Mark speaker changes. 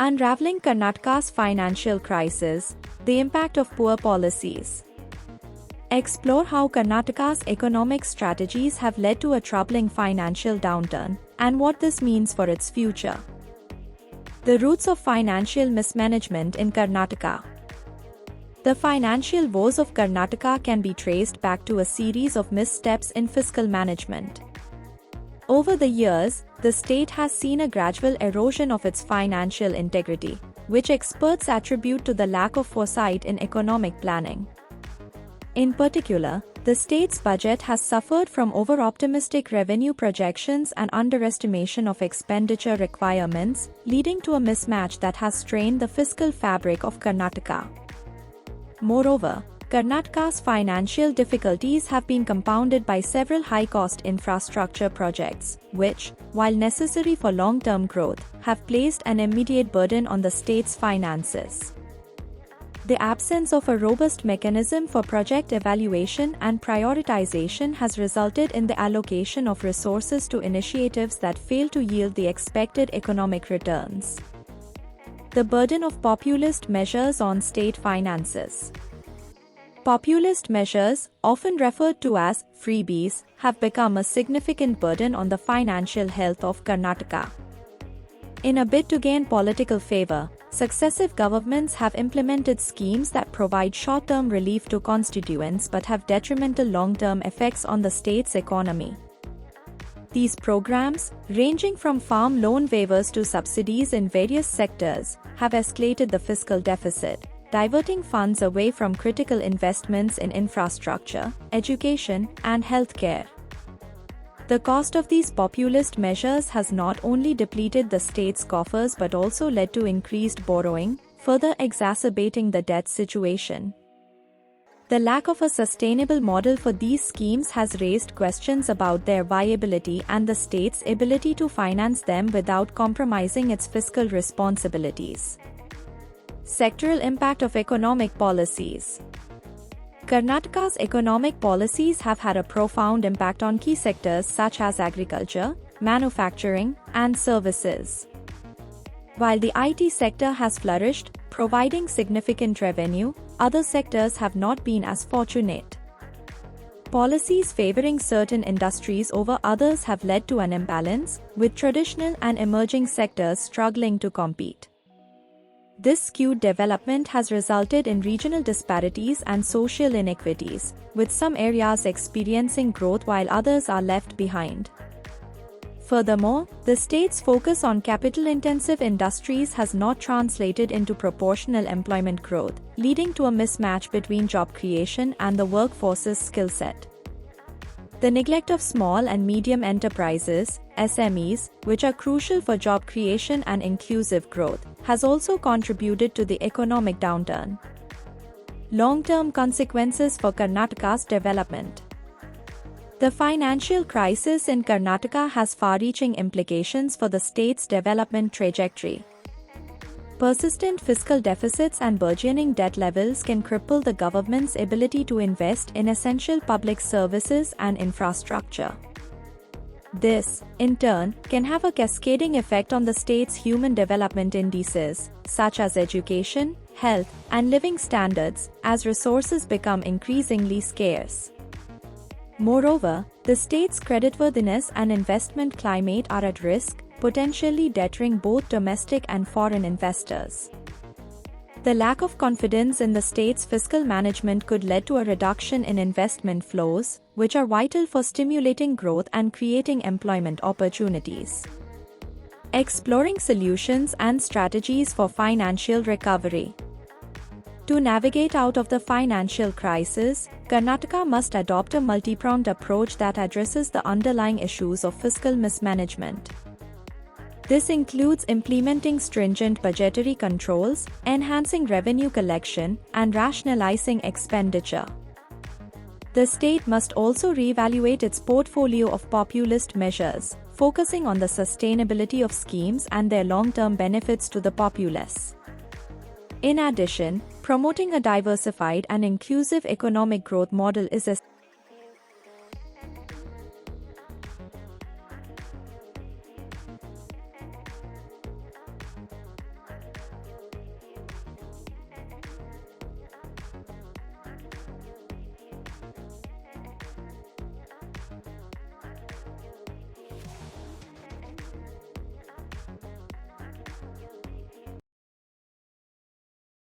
Speaker 1: Unraveling Karnataka's financial crisis, the impact of poor policies. Explore how Karnataka's economic strategies have led to a troubling financial downturn, and what this means for its future. The roots of financial mismanagement in Karnataka. The financial woes of Karnataka can be traced back to a series of missteps in fiscal management. Over the years, the state has seen a gradual erosion of its financial integrity, which experts attribute to the lack of foresight in economic planning. In particular, the state's budget has suffered from over-optimistic revenue projections and underestimation of expenditure requirements, leading to a mismatch that has strained the fiscal fabric of Karnataka. Moreover, Karnataka's financial difficulties have been compounded by several high-cost infrastructure projects, which, while necessary for long-term growth, have placed an immediate burden on the state's finances. The absence of a robust mechanism for project evaluation and prioritization has resulted in the allocation of resources to initiatives that fail to yield the expected economic returns. The burden of populist measures on state finances. Populist measures, often referred to as freebies, have become a significant burden on the financial health of Karnataka. In a bid to gain political favor, successive governments have implemented schemes that provide short-term relief to constituents but have detrimental long-term effects on the state's economy. These programs, ranging from farm loan waivers to subsidies in various sectors, have escalated the fiscal deficit, diverting funds away from critical investments in infrastructure, education, and healthcare. The cost of these populist measures has not only depleted the state's coffers but also led to increased borrowing, further exacerbating the debt situation. The lack of a sustainable model for these schemes has raised questions about their viability and the state's ability to finance them without compromising its fiscal responsibilities. Sectoral impact of economic policies. Karnataka's economic policies have had a profound impact on key sectors such as agriculture, manufacturing, and services. While the IT sector has flourished, providing significant revenue, other sectors have not been as fortunate. Policies favoring certain industries over others have led to an imbalance, with traditional and emerging sectors struggling to compete. This skewed development has resulted in regional disparities and social inequities, with some areas experiencing growth while others are left behind. Furthermore, the state's focus on capital-intensive industries has not translated into proportional employment growth, leading to a mismatch between job creation and the workforce's skill set. The neglect of small and medium enterprises, SMEs, which are crucial for job creation and inclusive growth, has also contributed to the economic downturn. Long-term consequences for Karnataka's development. The financial crisis in Karnataka has far-reaching implications for the state's development trajectory. Persistent fiscal deficits and burgeoning debt levels can cripple the government's ability to invest in essential public services and infrastructure. This, in turn, can have a cascading effect on the state's human development indices, such as education, health, and living standards, as resources become increasingly scarce. Moreover, the state's creditworthiness and investment climate are at risk, potentially deterring both domestic and foreign investors. The lack of confidence in the state's fiscal management could lead to a reduction in investment flows, which are vital for stimulating growth and creating employment opportunities. Exploring solutions and strategies for financial recovery. To navigate out of the financial crisis, Karnataka must adopt a multi-pronged approach that addresses the underlying issues of fiscal mismanagement. This includes implementing stringent budgetary controls, enhancing revenue collection, and rationalizing expenditure. The state must also reevaluate its portfolio of populist measures, focusing on the sustainability of schemes and their long-term benefits to the populace. In addition, promoting a diversified and inclusive economic growth model is essential.